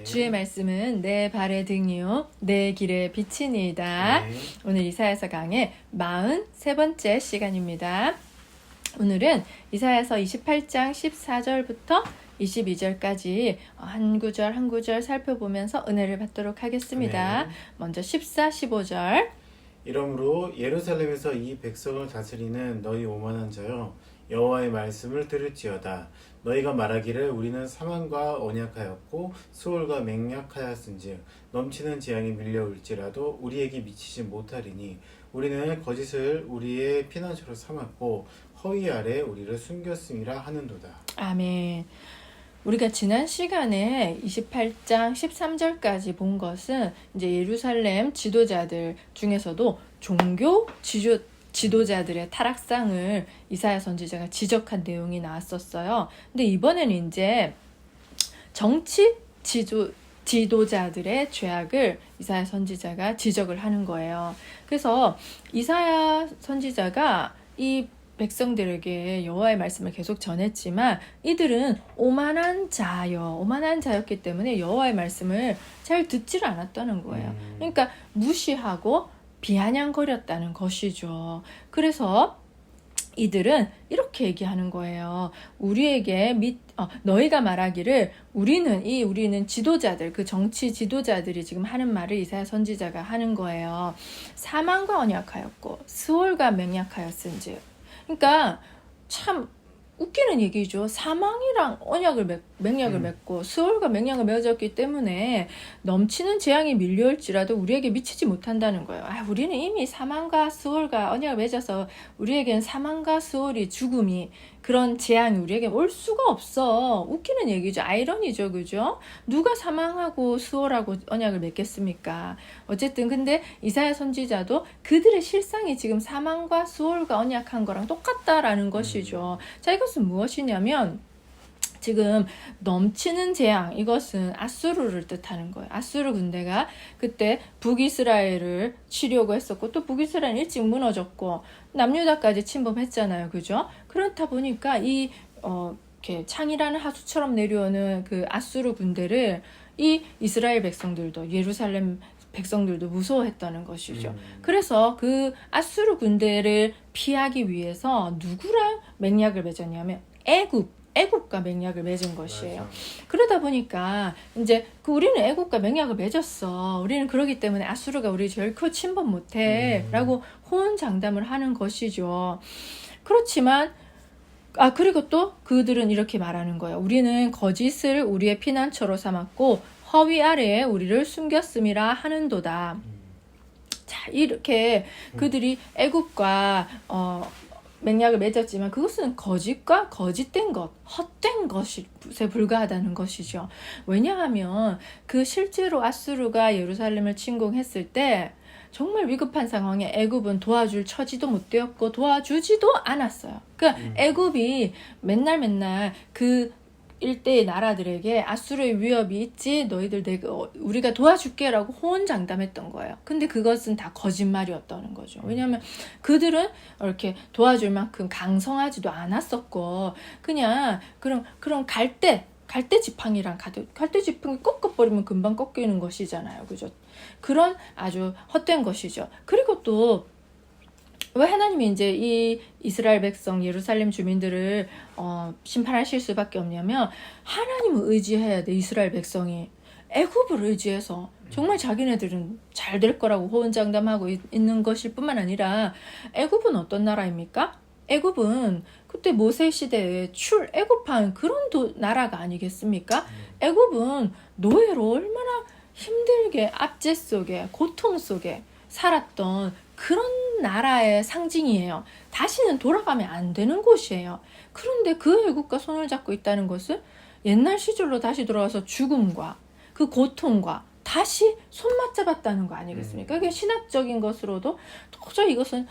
주의 말씀은 내 발의 등이요 내 길의 빛이니이다. 네. 오늘 이사야서 강의 43번째 시간입니다. 오늘은 이사야서 28장 14절부터 22절까지 한 구절 한 구절 살펴보면서 은혜를 받도록 하겠습니다. 네. 먼저 14, 15절. 이러므로 예루살렘에서 이 백성을 다스리는 너희 오만한 자여, 여호와의 말씀을 들을지어다. 너희가 말하기를 우리는 사망과 언약하였고 수월과 맹약하였은즉 넘치는 재앙이 밀려올지라도 우리에게 미치지 못하리니 우리는 거짓을 우리의 피난처로 삼았고 허위 아래 우리를 숨겼음이라 하는도다. 아멘. 우리가 지난 시간에 28장 13절까지 본 것은 이제 예루살렘 지도자들 중에서도 종교 지도자들의 타락상을 이사야 선지자가 지적한 내용이 나왔었어요. 근데 이번에는 이제 정치 지도자들의 죄악을 이사야 선지자가 지적을 하는 거예요. 그래서 이사야 선지자가 이 백성들에게 여호와의 말씀을 계속 전했지만 이들은 오만한 자였기 때문에 여호와의 말씀을 잘 듣지를 않았다는 거예요. 그러니까 무시하고 비아냥거렸다는 것이죠. 그래서 이들은 이렇게 얘기하는 거예요. 우리에게 너희가 말하기를 우리는 지도자들, 그 정치 지도자들이 지금 하는 말을 이사야 선지자가 하는 거예요. 사망과 언약하였고 스월과 맹약하였은즉. 그러니까 참 웃기는 얘기죠. 사망이랑 맹약을 맺고 스월과 맹약을 맺었기 때문에 넘치는 재앙이 밀려올지라도 우리에게 미치지 못한다는 거예요. 우리는 이미 사망과 스월과 언약을 맺어서 우리에게는 사망과 스월이 죽음이 그런 재앙이 우리에게 올 수가 없어. 웃기는 얘기죠. 아이러니죠. 그죠? 누가 사망하고 스월하고 언약을 맺겠습니까? 어쨌든 근데 이사야 선지자도 그들의 실상이 지금 사망과 스월과 언약한 거랑 똑같다라는 것이죠. 자, 이것은 무엇이냐면 지금 넘치는 재앙, 이것은 아수르를 뜻하는 거예요. 아수르 군대가 그때 북이스라엘을 치려고 했었고 또 북이스라엘은 일찍 무너졌고 남유다까지 침범했잖아요. 그죠? 그렇다 보니까 이렇게 창이라는 하수처럼 내려오는 그 아수르 군대를 이 이스라엘 백성들도 예루살렘 백성들도 무서워했다는 것이죠. 그래서 그 아수르 군대를 피하기 위해서 누구랑 맹약을 맺었냐면 애굽과 맹약을 맺은 것이에요. 맞아. 그러다 보니까 이제 우리는 애굽과 맹약을 맺었어. 우리는 그러기 때문에 아수르가 우리 결코 침범 못해. 라고 호언장담을 하는 것이죠. 그렇지만 그리고 또 그들은 이렇게 말하는 거예요. 우리는 거짓을 우리의 피난처로 삼았고 허위 아래에 우리를 숨겼음이라 하는도다. 자, 이렇게 그들이 애굽과 맹약을 맺었지만 그것은 거짓과 거짓된 것, 헛된 것에 불과하다는 것이죠. 왜냐하면 그 실제로 아수르가 예루살렘을 침공했을 때 정말 위급한 상황에 애굽은 도와줄 처지도 못 되었고 도와주지도 않았어요. 그러니까 애굽이 맨날 그 일대의 나라들에게 아수르의 위협이 있지, 너희들 우리가 도와줄게라고 호언장담했던 거예요. 근데 그것은 다 거짓말이었다는 거죠. 왜냐하면 그들은 이렇게 도와줄 만큼 강성하지도 않았었고 그냥 그런 갈대 지팡이랑 갈대 지팡이 꺾어버리면 금방 꺾이는 것이잖아요. 그죠? 그런 아주 헛된 것이죠. 그리고 또 왜 하나님이 이제 이 이스라엘 백성 예루살렘 주민들을 심판하실 수밖에 없냐면 하나님을 의지해야 돼. 이스라엘 백성이 애굽을 의지해서 정말 자기네들은 잘 될 거라고 호언장담하고 있는 것일 뿐만 아니라 애굽은 어떤 나라입니까? 애굽은 그때 모세 시대에 애굽한 그런 나라가 아니겠습니까? 애굽은 노예로 얼마나 힘들게 압제 속에 고통 속에 살았던 그런 나라의 상징이에요. 다시는 돌아가면 안 되는 곳이에요. 그런데 그 애국과 손을 잡고 있다는 것은 옛날 시절로 다시 돌아와서 죽음과 그 고통과 다시 손 맞잡았다는 거 아니겠습니까? 그게 신학적인 것으로도 도저히 이것은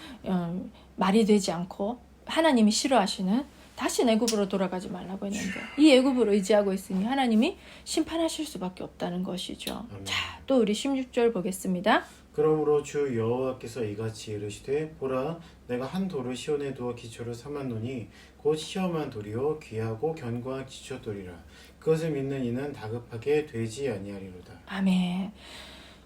말이 되지 않고 하나님이 싫어하시는 다시 애굽으로 돌아가지 말라고 했는데 이 애굽을 의지하고 있으니 하나님이 심판하실 수밖에 없다는 것이죠. 자, 또 우리 16절 보겠습니다. 그러므로 주 여호와께서 이같이 이르시되 보라 내가 한 돌을 시온에 두어 기초로 삼았노니 곧 시험한 돌이요 귀하고 견고한 기초돌이라 그것을 믿는 이는 다급하게 되지 아니하리로다. 아멘.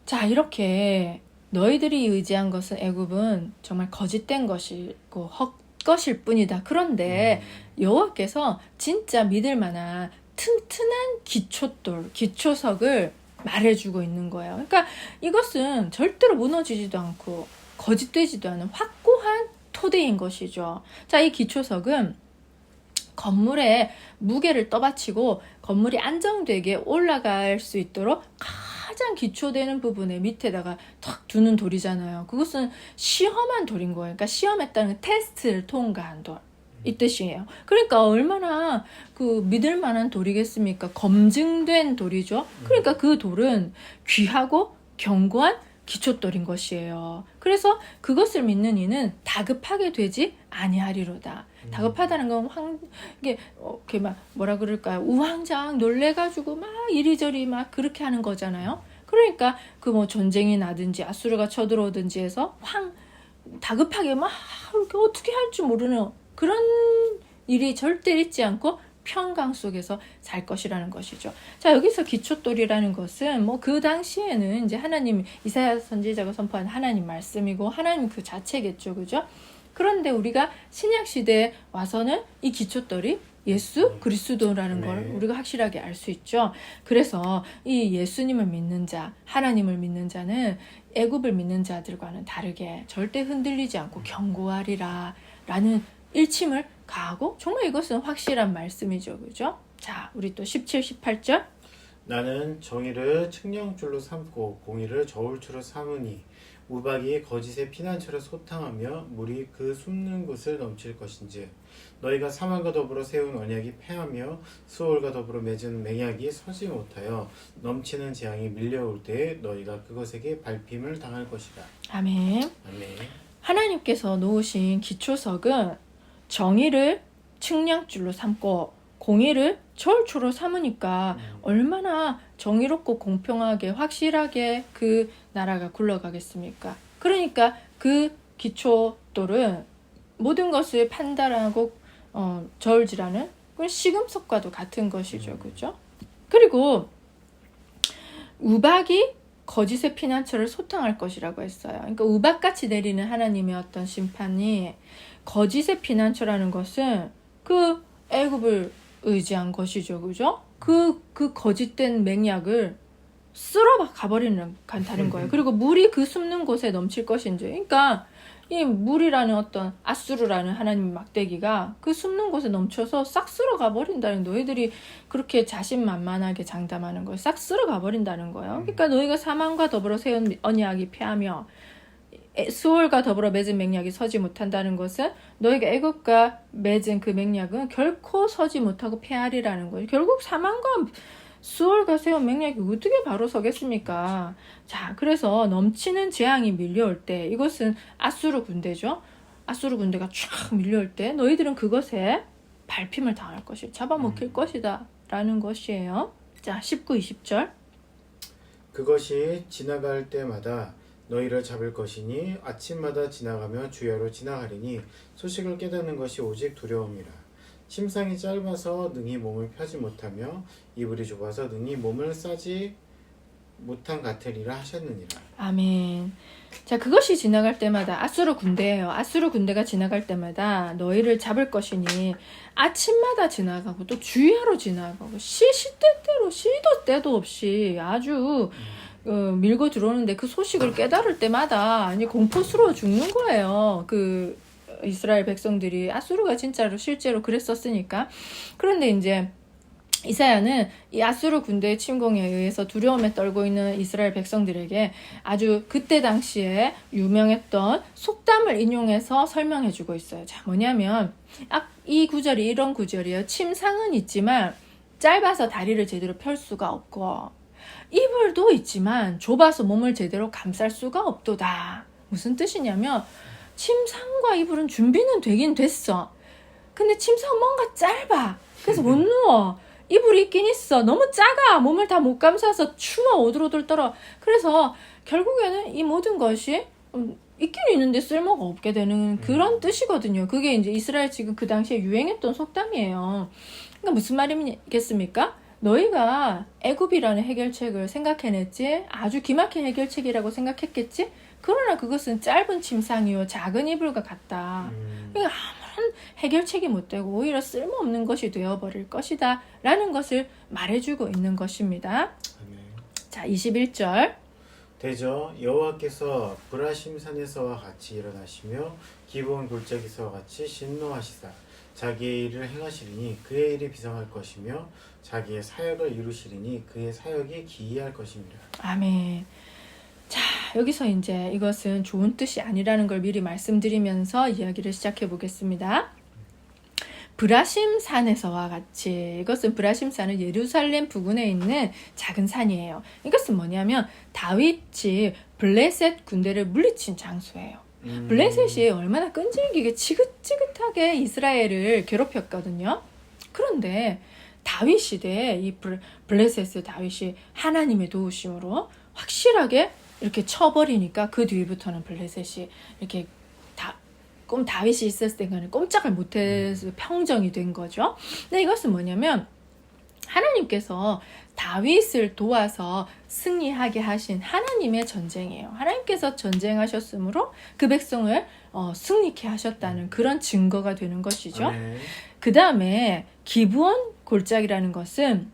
자, 이렇게 너희들이 의지한 것은 애굽은 정말 거짓된 것이고 헛것일 뿐이다. 그런데 여호와께서 진짜 믿을 만한 튼튼한 기초돌, 기초석을 말해주고 있는 거예요. 그러니까 이것은 절대로 무너지지도 않고 거짓되지도 않은 확고한 토대인 것이죠. 자, 이 기초석은 건물에 무게를 떠받치고 건물이 안정되게 올라갈 수 있도록 가장 기초되는 부분에 밑에다가 탁 두는 돌이잖아요. 그것은 시험한 돌인 거예요. 그러니까 시험했다는 테스트를 통과한 돌. 이 뜻이에요. 그러니까 얼마나 그 믿을 만한 돌이겠습니까? 검증된 돌이죠. 그러니까 그 돌은 귀하고 견고한 기초돌인 것이에요. 그래서 그것을 믿는 이는 다급하게 되지 아니하리로다. 다급하다는 건 이게 이렇게 막 뭐라 그럴까요? 우왕좌왕 놀래가지고 막 이리저리 막 그렇게 하는 거잖아요. 그러니까 그 뭐 전쟁이 나든지 아수르가 쳐들어오든지 해서 다급하게 막 이렇게 어떻게 할 줄 모르는 그런 일이 절대 있지 않고 평강 속에서 살 것이라는 것이죠. 자, 여기서 기초돌이라는 것은 뭐 그 당시에는 이제 하나님, 이사야 선지자가 선포한 하나님 말씀이고 하나님 그 자체겠죠. 그죠? 그런데 우리가 신약 시대에 와서는 이 기초돌이 예수 그리스도라는 걸 우리가 확실하게 알 수 있죠. 그래서 이 예수님을 믿는 자, 하나님을 믿는 자는 애굽을 믿는 자들과는 다르게 절대 흔들리지 않고 견고하리라 라는 일침을 가하고 정말 이것은 확실한 말씀이죠. 그죠? 자, 우리 또 17, 18절. 나는 정의를 측량줄로 삼고 공의를 저울추로 삼으니 우박이 거짓의 피난처를 소탕하며 물이 그 숨는 곳을 넘칠 것인지 너희가 사망과 더불어 세운 언약이 패하며 수월과 더불어 맺은 맹약이 서지 못하여 넘치는 재앙이 밀려올 때에 너희가 그것에게 밟힘을 당할 것이다. 아멘. 아멘. 하나님께서 놓으신 기초석은 정의를 측량줄로 삼고 공의를 저울추로 삼으니까 얼마나 정의롭고 공평하게 확실하게 그 나라가 굴러가겠습니까? 그러니까 그 기초돌은 모든 것을 판단하고 저울질하는 그런 시금석과도 같은 것이죠. 그죠? 그리고 우박이 거짓의 피난처를 소탕할 것이라고 했어요. 그러니까 우박같이 내리는 하나님의 어떤 심판이 거짓의 피난처라는 것은 그 애굽을 의지한 것이죠. 그죠? 그 거짓된 맹약을 쓸어 가버리는 간다는 거예요. 그리고 물이 그 숨는 곳에 넘칠 것인지. 그러니까 이 물이라는 어떤 아수르라는 하나님의 막대기가 그 숨는 곳에 넘쳐서 싹 쓸어 가버린다는, 너희들이 그렇게 자신만만하게 장담하는 걸 싹 쓸어 가버린다는 거예요. 그러니까 너희가 사망과 더불어 세운 언약이 패하며 수월과 더불어 맺은 맹약이 서지 못한다는 것은 너희가 애굽과 맺은 그 맹약은 결코 서지 못하고 패하리라는 거예요. 결국 사망과 수월과 세운 맹약이 어떻게 바로 서겠습니까? 자, 그래서 넘치는 재앙이 밀려올 때, 이것은 아수르 군대죠. 아수르 군대가 쫙 밀려올 때 너희들은 그것에 밟힘을 당할 것이, 잡아먹힐 것이다 라는 것이에요. 자, 19, 20절. 그것이 지나갈 때마다 너희를 잡을 것이니 아침마다 지나가며 주야로 지나가리니 소식을 깨닫는 것이 오직 두려움이라. 침상이 짧아서 능히 몸을 펴지 못하며 이불이 좁아서 능히 몸을 싸지 못한 같으리라 하셨느니라. 아멘. 자, 그것이 지나갈 때마다, 아수르 군대예요. 아수르 군대가 지나갈 때마다 너희를 잡을 것이니 아침마다 지나가고 또 주야로 지나가고 시시때때로 시도 때도 없이 아주 밀고 들어오는데 그 소식을 깨달을 때마다 아니 공포스러워 죽는 거예요. 그 이스라엘 백성들이. 아수르가 진짜로 실제로 그랬었으니까. 그런데 이제 이사야는 이 아수르 군대의 침공에 의해서 두려움에 떨고 있는 이스라엘 백성들에게 아주 그때 당시에 유명했던 속담을 인용해서 설명해주고 있어요. 자, 뭐냐면 이 구절이 이런 구절이에요. 침상은 있지만 짧아서 다리를 제대로 펼 수가 없고 이불도 있지만 좁아서 몸을 제대로 감쌀 수가 없도다. 무슨 뜻이냐면 침상과 이불은 준비는 되긴 됐어. 근데 침상은 뭔가 짧아. 그래서 못 누워. 이불이 있긴 있어. 너무 작아. 몸을 다 못 감싸서 추워 오들오들 떨어. 그래서 결국에는 이 모든 것이 있긴 있는데 쓸모가 없게 되는 그런 뜻이거든요. 그게 이제 이스라엘 지금 그 당시에 유행했던 속담이에요. 그러니까 무슨 말이겠습니까? 너희가 애굽이라는 해결책을 생각해냈지, 아주 기막힌 해결책이라고 생각했겠지. 그러나 그것은 짧은 침상이요 작은 이불과 같다. 그러니까 아무런 해결책이 못 되고 오히려 쓸모없는 것이 되어버릴 것이다 라는 것을 말해주고 있는 것입니다. 아멘. 자, 21절. 대저 여호와께서 브라심 산에서와 같이 일어나시며 기브온 골짜기서와 같이 진노하시사 자기의 일을 행하시리니 그의 일이 비상할 것이며 자기의 사역을 이루시리니 그의 사역이 기이할 것입니다. 아멘. 자, 여기서 이제 이것은 좋은 뜻이 아니라는 걸 미리 말씀드리면서 이야기를 시작해 보겠습니다. 브라심 산에서와 같이, 이것은 브라심 산은 예루살렘 부근에 있는 작은 산이에요. 이것은 뭐냐면 다윗이 블레셋 군대를 물리친 장소예요. 블레셋이 얼마나 끈질기게 지긋지긋하게 이스라엘을 괴롭혔거든요. 그런데 다윗 시대에 이 블레셋의 다윗이 하나님의 도우심으로 확실하게 이렇게 쳐버리니까 그 뒤부터는 블레셋이 이렇게 다윗이 있었을 때는 꼼짝을 못해서 평정이 된 거죠. 근데 이것은 뭐냐면 하나님께서 다윗을 도와서 승리하게 하신 하나님의 전쟁이에요. 하나님께서 전쟁하셨으므로 그 백성을 승리케 하셨다는 그런 증거가 되는 것이죠. 그 다음에 기브온 골짜기라는 것은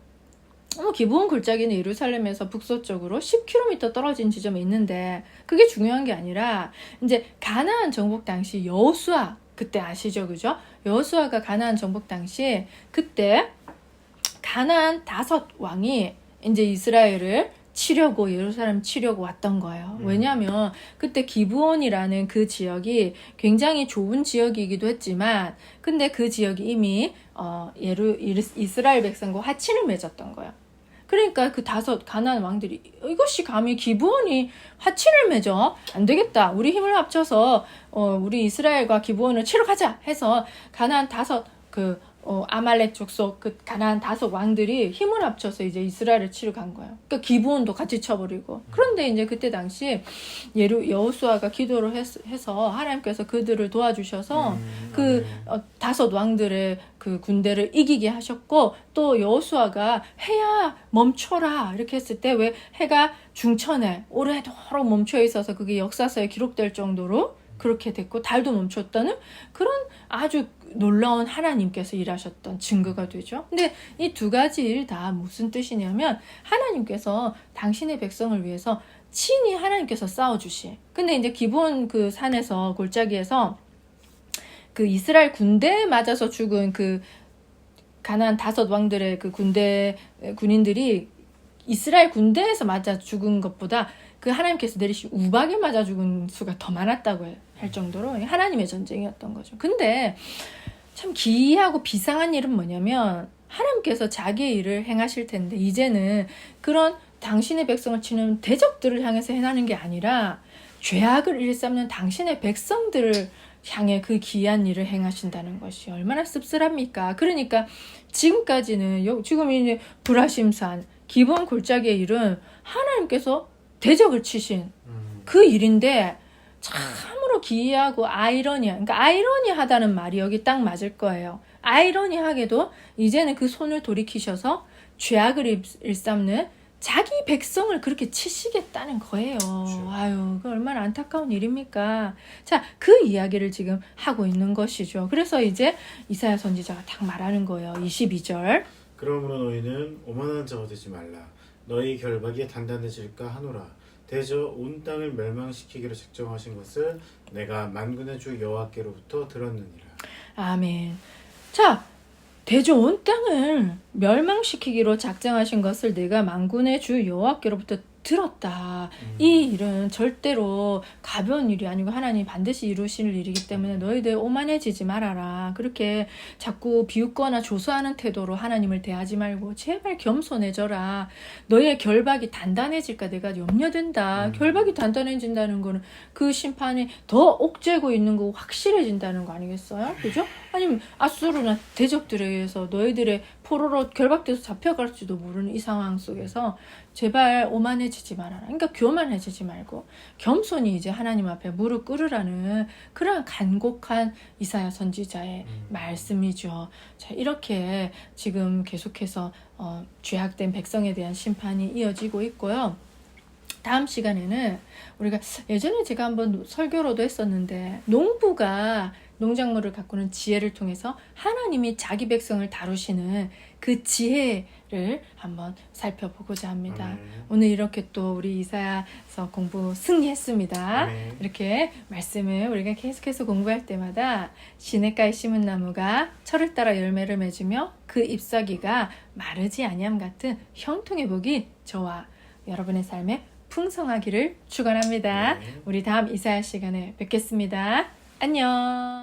기브온 골짜기는 예루살렘에서 북서쪽으로 10km 떨어진 지점에 있는데 그게 중요한 게 아니라 이제 가나안 정복 당시 여호수아 그때 아시죠, 그죠? 여호수아가 가나안 정복 당시 그때 가나안 5 왕이 이제 이스라엘을 치려고 예루살렘 치려고 왔던 거예요. 왜냐하면 그때 기브온이라는 그 지역이 굉장히 좋은 지역이기도 했지만 근데 그 지역이 이미 이스라엘 백성과 화친을 맺었던 거예요. 그러니까 그 5 가나안 왕들이 이것이 감히 기브온이 화친을 맺어? 안 되겠다. 우리 힘을 합쳐서 우리 이스라엘과 기브온을 치러 가자 해서 가나안 5 아말렉 족속 그 가나안 5 왕들이 힘을 합쳐서 이제 이스라엘을 치러 간 거예요. 그러니까 기브온도 같이 쳐버리고. 그런데 이제 그때 당시 여호수아가 기도를 해서 하나님께서 그들을 도와주셔서 그 5 왕들의 그 군대를 이기게 하셨고 또 여호수아가 해야 멈춰라 이렇게 했을 때 왜 해가 중천에 오래도록 멈춰 있어서 그게 역사서에 기록될 정도로 그렇게 됐고 달도 멈췄다는 그런 아주 놀라운 하나님께서 일하셨던 증거가 되죠. 근데 이 2가지 일 다 무슨 뜻이냐면 하나님께서 당신의 백성을 위해서 친히 하나님께서 싸워주시. 근데 이제 기브온 그 산에서 골짜기에서 그 이스라엘 군대에 맞아서 죽은 그 가나안 5 왕들의 그 군인들이 이스라엘 군대에서 맞아 죽은 것보다 그 하나님께서 내리신 우박에 맞아 죽은 수가 더 많았다고 할 정도로 하나님의 전쟁이었던 거죠. 근데 참 기이하고 비상한 일은 뭐냐면 하나님께서 자기의 일을 행하실 텐데 이제는 그런 당신의 백성을 치는 대적들을 향해서 행하는 게 아니라 죄악을 일삼는 당신의 백성들을 향해 그 기이한 일을 행하신다는 것이 얼마나 씁쓸합니까? 그러니까 지금까지는 지금 이제 브라심산 기브온 골짜기의 일은 하나님께서 대적을 치신 그 일인데 참으로 기이하고 그러니까 아이러니하다는 말이 여기 딱 맞을 거예요. 아이러니하게도 이제는 그 손을 돌이키셔서 죄악을 일삼는 자기 백성을 그렇게 치시겠다는 거예요. 아유, 그 얼마나 안타까운 일입니까? 자, 그 이야기를 지금 하고 있는 것이죠. 그래서 이제 이사야 선지자가 딱 말하는 거예요. 22절. 그러므로 너희는 오만한 자가 되지 말라. 너희 결박이 단단해질까 하노라. 대저 온 땅을 멸망시키기로 작정하신 것을 내가 만군의 주 여호와께로부터 들었느니라. 아멘. 자, 대저 온 땅을 멸망시키기로 작정하신 것을 내가 만군의 주 여호와께로부터 들었다. 이 일은 절대로 가벼운 일이 아니고 하나님 반드시 이루실 일이기 때문에 너희들 오만해지지 말아라. 그렇게 자꾸 비웃거나 조소하는 태도로 하나님을 대하지 말고 제발 겸손해져라. 너희의 결박이 단단해질까 내가 염려된다. 결박이 단단해진다는 거는 그 심판이 더 옥죄고 있는 거 확실해진다는 거 아니겠어요? 그죠? 아니면 아수르나 대적들에 의해서 너희들의 포로로 결박돼서 잡혀갈지도 모르는 이 상황 속에서 제발 오만해지지 말아라. 그러니까 교만해지지 말고 겸손히 이제 하나님 앞에 무릎 꿇으라는 그러한 간곡한 이사야 선지자의 말씀이죠. 자, 이렇게 지금 계속해서 죄악된 백성에 대한 심판이 이어지고 있고요. 다음 시간에는 우리가 예전에 제가 한번 설교로도 했었는데 농부가 농작물을 가꾸는 지혜를 통해서 하나님이 자기 백성을 다루시는 그 지혜를 한번 살펴보고자 합니다. 오늘 이렇게 또 우리 이사야서 공부 승리했습니다. 아멘. 이렇게 말씀을 우리가 계속해서 공부할 때마다 시냇가에 심은 나무가 철을 따라 열매를 맺으며 그 잎사귀가 마르지 아니함 같은 형통의 복이 저와 여러분의 삶에 풍성하기를 축원합니다. 네. 우리 다음 이사야 시간에 뵙겠습니다. 안녕.